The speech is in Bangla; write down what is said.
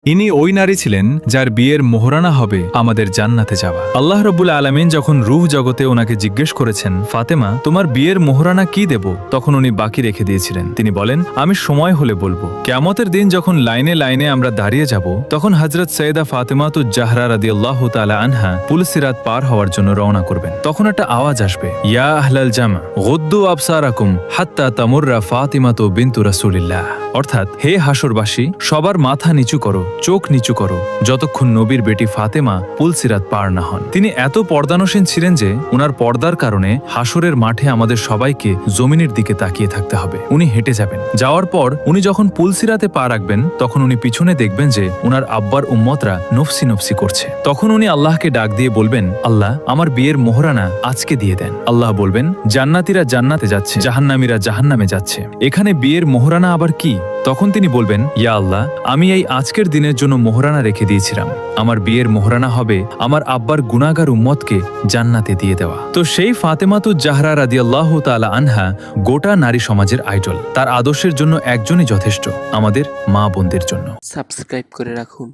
ইনি ওই নারী ছিলেন যার বিয়ের মোহরানা হবে আমাদের জান্নাতে যাওয়া। আল্লাহ রাব্বুল আলামিন যখন রূহ জগতে ওনাকে জিজ্ঞেস করেছেন, ফাতেমা তোমার বিয়ের মোহরানা কি দেব, তখন উনি বাকি রেখে দিয়েছিলেন। তিনি বলেন, আমি সময় হলে বলবো। কিয়ামতের দিন যখন লাইনে লাইনে আমরা দাঁড়িয়ে যাব, তখন হযরত সৈয়দা ফাতেমাতুজ জাহরা রাদিয়াল্লাহু তাআলা আনহা পুলসিরাত পার হওয়ার জন্য রওনা করবেন। তখন একটা আওয়াজ আসবে, ইয়া আহলাল জামা গুদ্দু আবসারাকুম হাত্তা তামুররা ফাতিমাতু বিনতু রাসূলিল্লাহ। অর্থাৎ, হে হাসরবাসী, সবার মাথা নিচু করো, চোখ নিচু করো, যতক্ষণ নবীর বেটি ফাতেমা পুলসিরাত পার না হন। তিনি এত পর্দানসীন ছিলেন যে উনার পর্দার কারণে হাসরের মাঠে আমাদের সবাইকে জমিনের দিকে তাকিয়ে থাকতে হবে। উনি হেঁটে যাবেন, যাওয়ার পর উনি যখন পুলসিরাতে পা রাখবেন, তখন উনি পিছনে দেখবেন যে উনার আব্বার উম্মতরা নফসি নফসি করছে। তখন উনি আল্লাহকে ডাক দিয়ে বলবেন, আল্লাহ আমার বিয়ের মোহরানা আজকে দিয়ে দেন। আল্লাহ বলবেন, জান্নাতীরা জান্নাতে যাচ্ছে, জাহান্নামীরা জাহান্নামে যাচ্ছে, এখানে বিয়ের মোহরানা আবার কি? তখন তিনি বলবেন, ইয়া আল্লাহ, আমি এই আজকের দিনের জন্য মোহরানা রেখে দিয়েছিলাম। আমার বিয়ের মোহরানা হবে আমার আব্বার গুনাহগার উম্মতকে জান্নাতে দিয়ে দেওয়া। তো সেই ফাতেমাতুজ জাহরা রাদিয়াল্লাহু তাআলা আনহা গোটা নারী সমাজের আইডল। তার আদর্শের জন্য একজনই যথেষ্ট, আমাদের মা বোনদের জন্য। সাবস্ক্রাইব করে রাখুন।